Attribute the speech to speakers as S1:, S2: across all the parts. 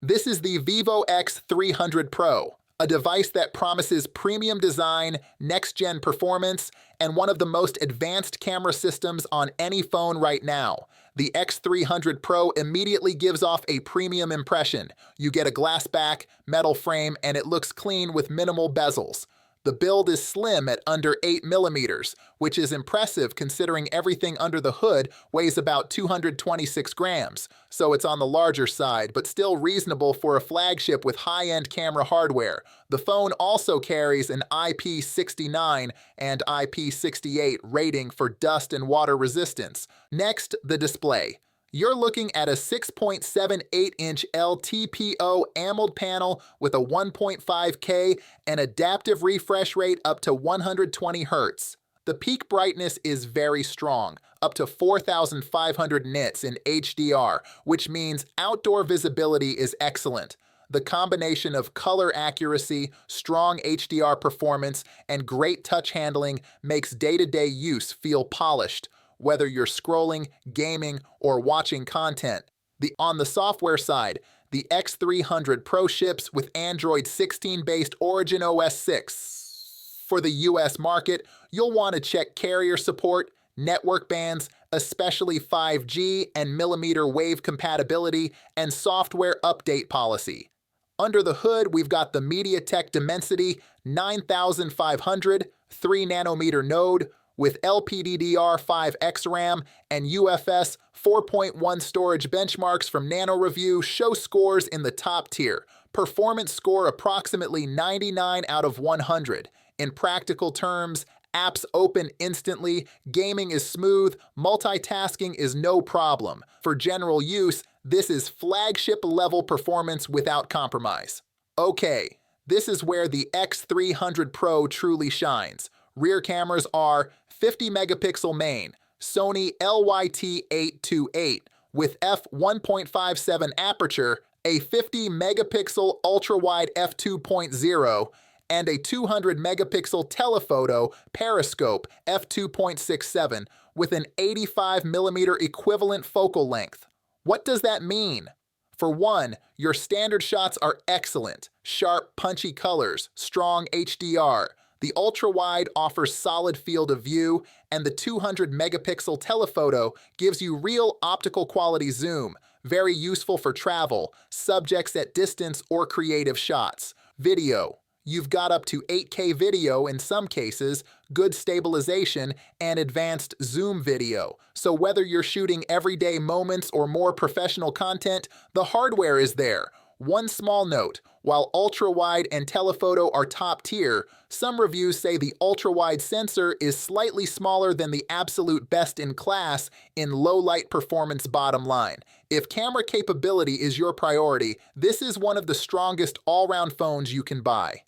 S1: This is the Vivo X300 Pro, a device that promises premium design, next-gen performance, and one of the most advanced camera systems on any phone right now. The X300 Pro immediately gives off a premium impression. You get a glass back, metal frame, and it looks clean with minimal bezels. The build is slim at under 8 millimeters, which is impressive considering everything under the hood weighs about 226 grams, so it's on the larger side, but still reasonable for a flagship with high-end camera hardware. The phone also carries an IP69 and IP68 rating for dust and water resistance. Next, the display. You're looking at a 6.78-inch LTPO AMOLED panel with a 1.5K and adaptive refresh rate up to 120 Hz. The peak brightness is very strong, up to 4,500 nits in HDR, which means outdoor visibility is excellent. The combination of color accuracy, strong HDR performance, and great touch handling makes day-to-day use feel polished, whether you're scrolling, gaming, or watching content. On the software side, the X300 Pro ships with Android 16-based Origin OS 6. For the US market, you'll want to check carrier support, network bands, especially 5G and millimeter wave compatibility, and software update policy. Under the hood, we've got the MediaTek Dimensity 9500 3nm node, with LPDDR5X RAM and UFS 4.1 storage. Benchmarks from NanoReview show scores in the top tier. Performance score approximately 99 out of 100. In practical terms, apps open instantly, gaming is smooth, multitasking is no problem. For general use, this is flagship-level performance without compromise. Okay, this is where the X300 Pro truly shines. Rear cameras are 50-megapixel main, Sony LYT-828 with f1.57 aperture, a 50-megapixel ultra-wide f2.0, and a 200-megapixel telephoto periscope f2.67 with an 85mm equivalent focal length. What does that mean? For one, your standard shots are excellent, sharp, punchy colors, strong HDR. The ultra-wide offers solid field of view, and the 200-megapixel telephoto gives you real optical quality zoom, very useful for travel, subjects at distance, or creative shots. Video. You've got up to 8K video in some cases, good stabilization, and advanced zoom video. So whether you're shooting everyday moments or more professional content, the hardware is there. One small note, while ultra-wide and telephoto are top tier, some reviews say the ultra-wide sensor is slightly smaller than the absolute best in class in low-light performance. Bottom line, if camera capability is your priority, this is one of the strongest all-round phones you can buy.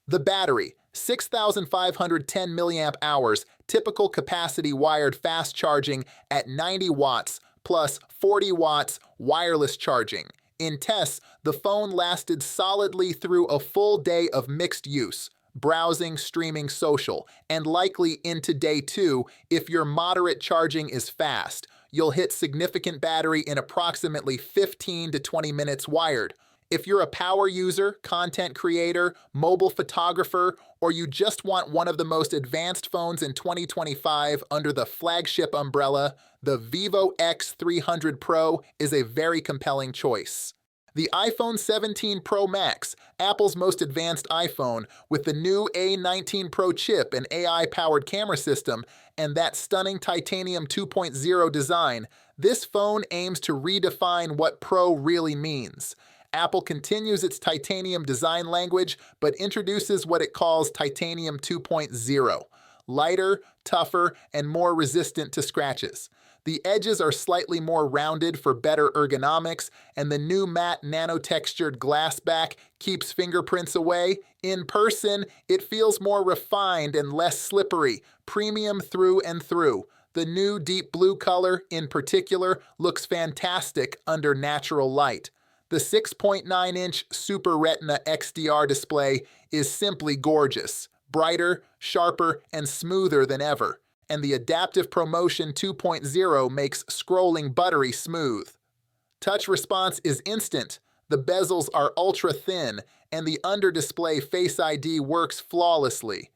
S1: The battery, 6,510 milliamp hours, typical capacity wired fast charging at 90 watts plus 40 watts wireless charging. In tests, the phone lasted solidly through a full day of mixed use, browsing, streaming, social, and likely into day 2 if your moderate charging is fast. You'll hit significant battery in approximately 15 to 20 minutes wired. If you're a power user, content creator, mobile photographer, or you just want one of the most advanced phones in 2025 under the flagship umbrella, the Vivo X300 Pro is a very compelling choice. The iPhone 17 Pro Max, Apple's most advanced iPhone, with the new A19 Pro chip and AI-powered camera system, and that stunning titanium 2.0 design, this phone aims to redefine what Pro really means. Apple continues its titanium design language, but introduces what it calls Titanium 2.0, lighter, tougher, and more resistant to scratches. The edges are slightly more rounded for better ergonomics, and the new matte nano-textured glass back keeps fingerprints away. In person, it feels more refined and less slippery, premium through and through. The new deep blue color, in particular, looks fantastic under natural light. The 6.9-inch Super Retina XDR display is simply gorgeous, brighter, sharper, and smoother than ever, and the Adaptive Promotion 2.0 makes scrolling buttery smooth. Touch response is instant. The bezels are ultra-thin, and the under-display Face ID works flawlessly.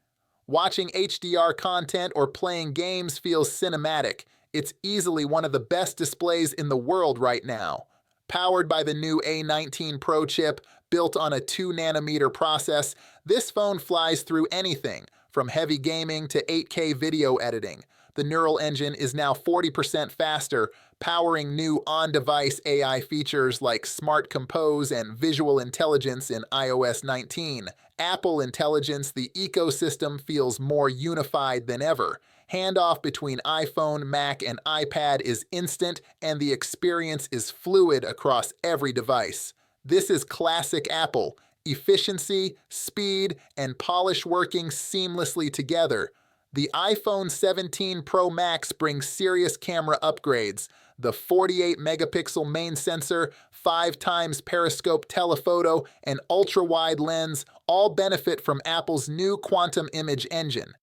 S1: Watching HDR content or playing games feels cinematic. It's easily one of the best displays in the world right now. Powered by the new A19 Pro chip, built on a 2nm process, this phone flies through anything, from heavy gaming to 8K video editing. The neural engine is now 40% faster, powering new on-device AI features like Smart Compose and Visual Intelligence in iOS 19. Apple Intelligence, the ecosystem feels more unified than ever. Handoff between iPhone, Mac, and iPad is instant, and the experience is fluid across every device. This is classic Apple: efficiency, speed, and polish working seamlessly together. The iPhone 17 Pro Max brings serious camera upgrades. The 48-megapixel main sensor, 5x periscope telephoto, and ultra-wide lens all benefit from Apple's new quantum image engine.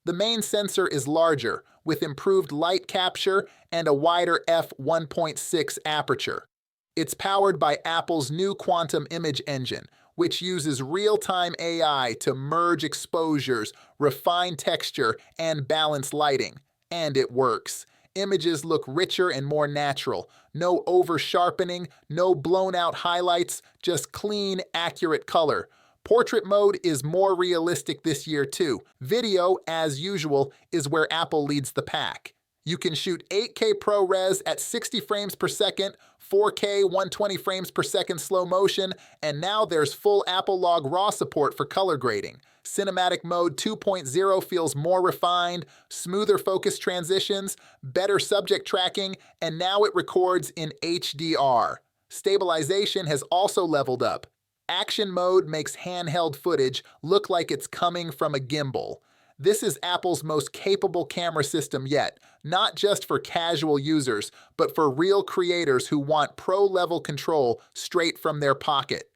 S1: The main sensor is larger, with improved light capture and a wider f1.6 aperture. It's powered by Apple's new quantum image engine, which uses real-time AI to merge exposures, refine texture, and balance lighting. And it works. Images look richer and more natural. No over-sharpening, no blown-out highlights, just clean, accurate color. Portrait mode is more realistic this year too. Video, as usual, is where Apple leads the pack. You can shoot 8K ProRes at 60 frames per second, 4K 120 frames per second slow motion, and now there's full Apple Log RAW support for color grading. Cinematic Mode 2.0 feels more refined, smoother focus transitions, better subject tracking, and now it records in HDR. Stabilization has also leveled up. Action Mode makes handheld footage look like it's coming from a gimbal. This is Apple's most capable camera system yet, not just for casual users, but for real creators who want pro-level control straight from their pocket.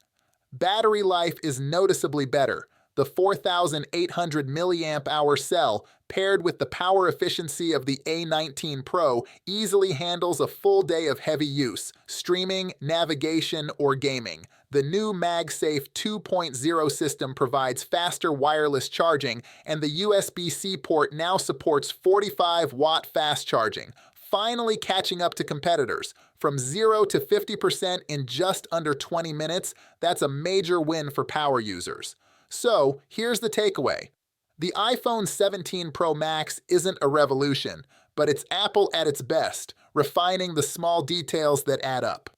S1: Battery life is noticeably better. The 4,800 mAh cell, paired with the power efficiency of the A19 Pro, easily handles a full day of heavy use, streaming, navigation, or gaming. The new MagSafe 2.0 system provides faster wireless charging, and the USB-C port now supports 45-watt fast charging, finally catching up to competitors. From 0 to 50% in just under 20 minutes, that's a major win for power users. So, here's the takeaway. The iPhone 17 Pro Max isn't a revolution, but it's Apple at its best, refining the small details that add up.